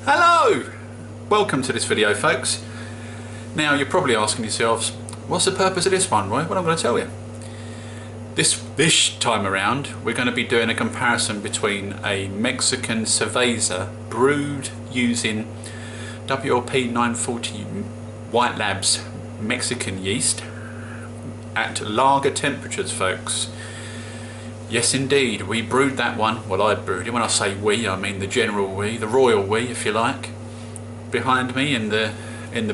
Hello! Welcome to this video, folks. Now you're probably asking yourselves, what's the purpose of this one, Roy? Well, I'm going to tell you. This time around we're going to be doing a comparison between a Mexican Cerveza brewed using WLP 940 White Labs Mexican yeast at lager temperatures, folks. Yes indeed, we brewed that one. Well, I brewed it. When I say we, I mean the general we, the royal we, if you like. Behind me in the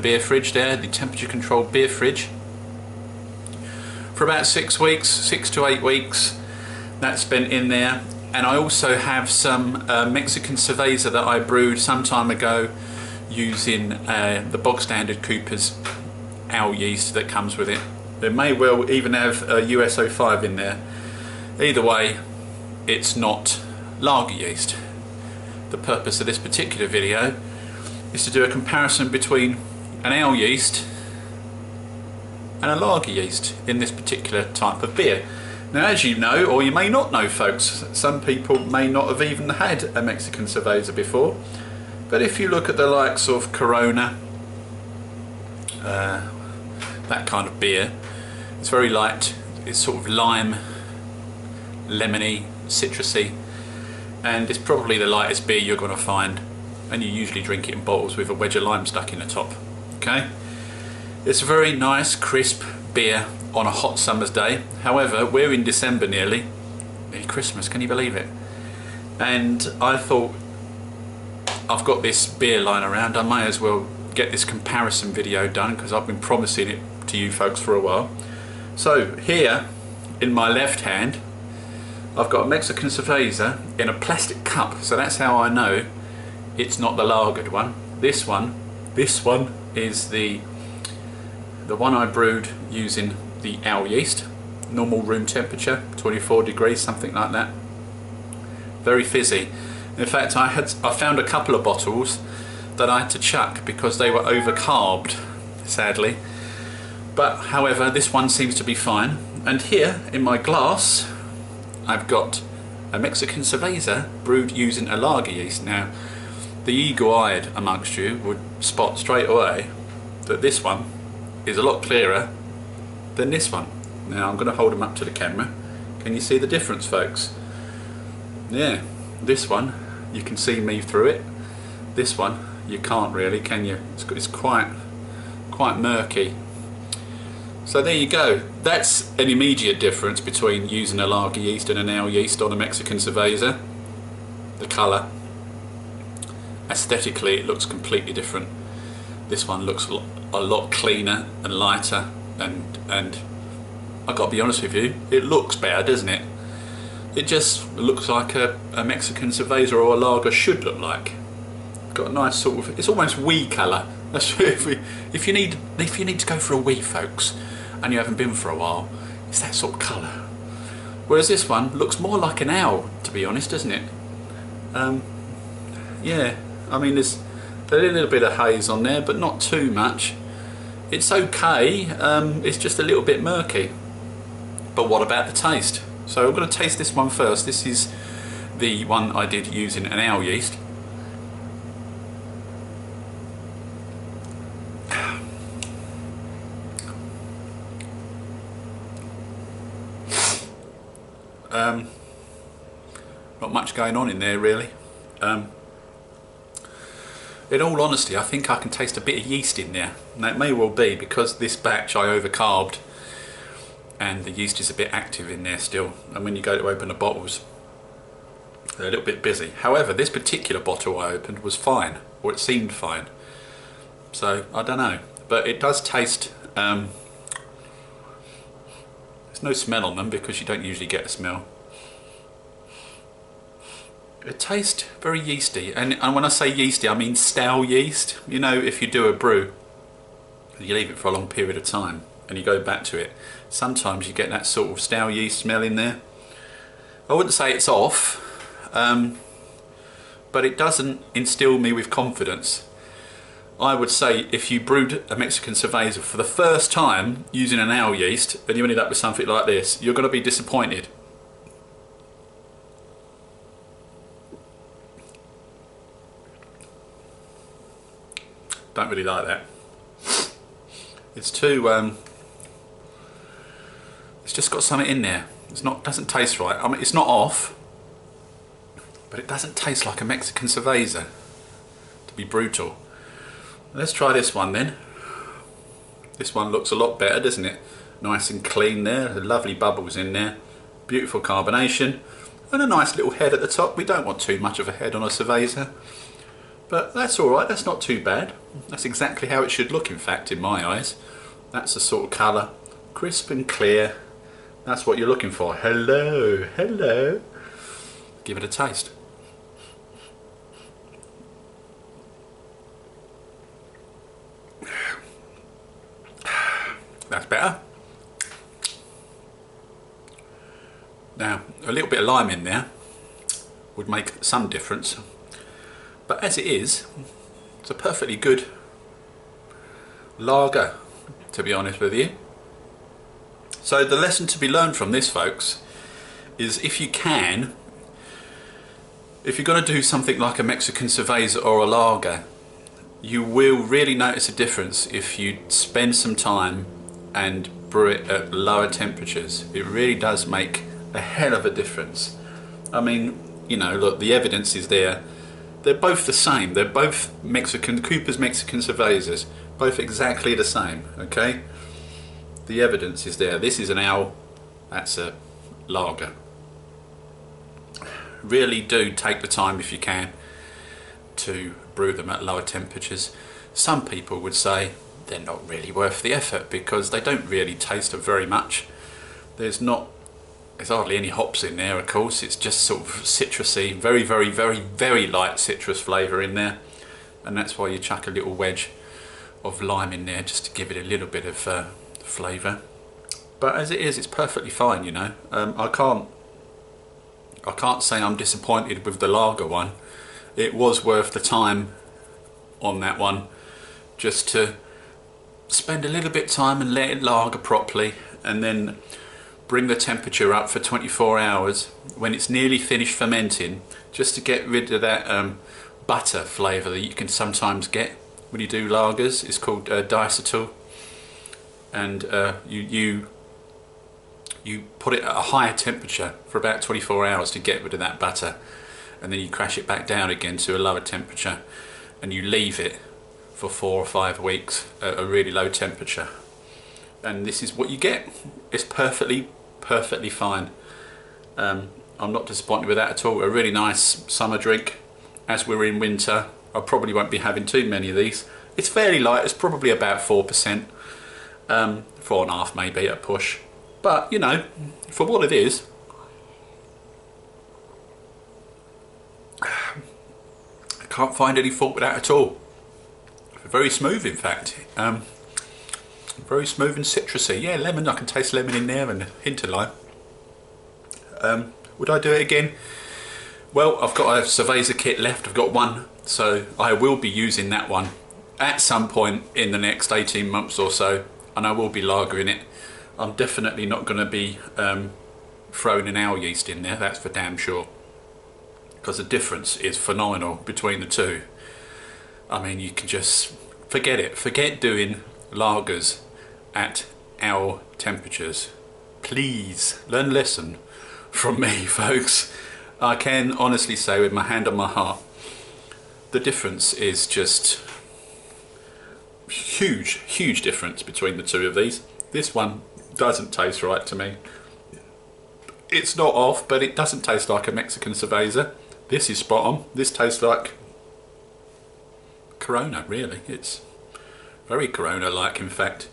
beer fridge there, the temperature controlled beer fridge. For about 6 weeks, 6 to 8 weeks, that's been in there. And I also have some Mexican Cerveza that I brewed some time ago using the bog standard Cooper's ale yeast that comes with it. There may well even have a US-05 in there. Either way, it's not lager yeast. The purpose of this particular video is to do a comparison between an ale yeast and a lager yeast in this particular type of beer. Now, as you know, or you may not know, folks, some people may not have even had a Mexican Cerveza before, but if you look at the likes of Corona, that kind of beer, it's very light, it's sort of lime, lemony, citrusy, and it's probably the lightest beer you're going to find, and you usually drink it in bottles with a wedge of lime stuck in the top. Okay, it's a very nice crisp beer on a hot summer's day. However, we're in December nearly Christmas, can you believe it? And I thought, I've got this beer lying around, I may as well get this comparison video done because I've been promising it to you folks for a while. So here in my left hand I've got a Mexican Cerveza in a plastic cup, so that's how I know it's not the lagered one. This one is the one I brewed using the ale yeast, normal room temperature, 24 degrees, something like that. Very fizzy. In fact, I found a couple of bottles that I had to chuck because they were over-carbed, sadly. But however, this one seems to be fine. And here in my glass I've got a Mexican Cerveza brewed using a lager yeast. Now, the eagle-eyed amongst you would spot straight away that this one is a lot clearer than this one. Now, I'm going to hold them up to the camera. Can you see the difference, folks? Yeah, this one, you can see me through it. This one, you can't really, can you? It's quite murky. So there you go. That's an immediate difference between using a lager yeast and an ale yeast on a Mexican Cerveza. The colour. Aesthetically, it looks completely different. This one looks a lot cleaner and lighter, and I've got to be honest with you, it looks better, doesn't it? It just looks like a Mexican Cerveza or a lager should look like. Got a nice sort of, it's almost wee colour. That's if you need to go for a wee, folks, and you haven't been for a while, it's that sort of colour. Whereas this one looks more like an ale, to be honest, doesn't it? Yeah, I mean there's a little bit of haze on there, but not too much. It's okay, it's just a little bit murky. But what about the taste? So I'm going to taste this one first. This is the one I did using an ale yeast. Not much going on in there really. In all honesty, I think I can taste a bit of yeast in there. And that may well be because this batch I overcarbed and the yeast is a bit active in there still, and when you go to open the bottles they're a little bit busy. However, this particular bottle I opened was fine, or it seemed fine, so I don't know, but it does taste, there's no smell on them because you don't usually get a smell. It tastes very yeasty, and when I say yeasty I mean stale yeast. You know, if you do a brew and you leave it for a long period of time and you go back to it, sometimes you get that sort of stale yeast smell in there. I wouldn't say it's off, but it doesn't instill me with confidence. I would say if you brewed a Mexican Cerveza for the first time using an ale yeast and you ended up with something like this, you're going to be disappointed. Don't really like that. It's too, it's just got something in there. Doesn't taste right. I mean, it's not off, but it doesn't taste like a Mexican Cerveza, to be brutal. Let's try this one then. This one looks a lot better, doesn't it? Nice and clean there, the lovely bubbles in there, beautiful carbonation, and a nice little head at the top. We don't want too much of a head on a Cerveza, but that's alright, that's not too bad. That's exactly how it should look, in fact, in my eyes. That's the sort of colour, crisp and clear. That's what you're looking for. Hello, hello. Give it a taste. That's better. Now, a little bit of lime in there would make some difference, but as it is, it's a perfectly good lager, to be honest with you. So the lesson to be learned from this, folks, is if you're going to do something like a Mexican Cerveza or a lager, you will really notice a difference if you spend some time and brew it at lower temperatures. It really does make a hell of a difference. I mean, you know, look, the evidence is there. They're both the same. They're both Cooper's Mexican Cervezas, both exactly the same, okay? The evidence is there. This is an ale, that's a lager. Really do take the time, if you can, to brew them at lower temperatures. Some people would say they're not really worth the effort because they don't really taste of very much. There's hardly any hops in there, of course. It's just sort of citrusy, very, very, very, very light citrus flavour in there, and that's why you chuck a little wedge of lime in there just to give it a little bit of flavour. But as it is, it's perfectly fine, you know. I can't say I'm disappointed with the lager one. It was worth the time on that one, just to spend a little bit of time and let it lager properly, and then bring the temperature up for 24 hours when it's nearly finished fermenting, just to get rid of that butter flavour that you can sometimes get when you do lagers. It's called diacetyl, and you put it at a higher temperature for about 24 hours to get rid of that butter, and then you crash it back down again to a lower temperature, and you leave it for 4 or 5 weeks at a really low temperature, and this is what you get. It's perfectly fine. I'm not disappointed with that at all. A really nice summer drink. As we're in winter, I probably won't be having too many of these. It's fairly light. It's probably about 4%, 4.5 maybe at a push, but you know, for what it is, I can't find any fault with that at all. Very smooth, in fact. Very smooth and citrusy. Yeah, lemon. I can taste lemon in there and a hint of lime. Would I do it again? Well, I've got a Cerveza kit left. I've got one, so I will be using that one at some point in the next 18 months or so, and I will be lagering it. I'm definitely not going to be throwing an ale yeast in there, that's for damn sure, because the difference is phenomenal between the two. I mean, you can just forget it. Forget doing lagers at our temperatures. Please learn a lesson from me, folks. I can honestly say, with my hand on my heart, the difference is just huge difference between the two of these. This one doesn't taste right to me. It's not off, but it doesn't taste like a Mexican Cerveza. This is spot on. This tastes like Corona, really. It's very Corona-like, in fact.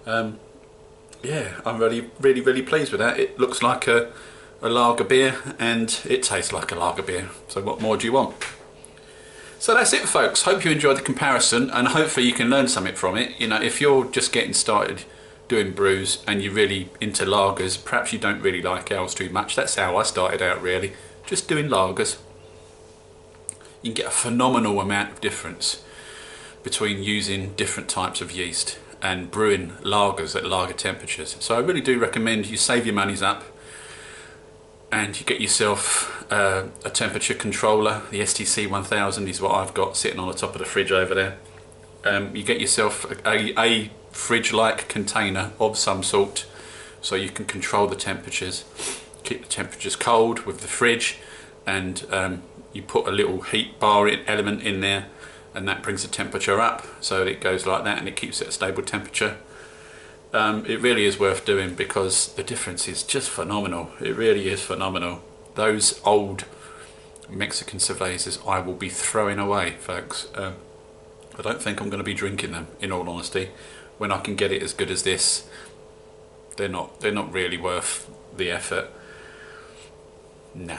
Yeah, I'm really pleased with that. It looks like a lager beer, and it tastes like a lager beer. So what more do you want? So that's it, folks. Hope you enjoyed the comparison, and hopefully you can learn something from it. You know, if you're just getting started doing brews and you're really into lagers, perhaps you don't really like ales too much. That's how I started out, really, just doing lagers. You can get a phenomenal amount of difference between using different types of yeast and brewing lagers at lager temperatures. So I really do recommend you save your monies up and you get yourself a temperature controller. The STC 1000 is what I've got sitting on the top of the fridge over there, you get yourself a fridge-like container of some sort, so you can control the temperatures, keep the temperatures cold with the fridge, and you put a little heat bar element in there, and that brings the temperature up, so it goes like that and it keeps it at a stable temperature. It really is worth doing because the difference is just phenomenal. It really is phenomenal. Those old Mexican cervezas I will be throwing away, folks. I don't think I'm going to be drinking them, in all honesty. When I can get it as good as this, they're not really worth the effort. Nah,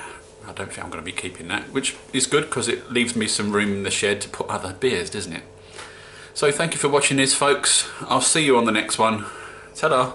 I don't think I'm going to be keeping that, which is good because it leaves me some room in the shed to put other beers, doesn't it? So thank you for watching this, folks. I'll see you on the next one. Ta-da!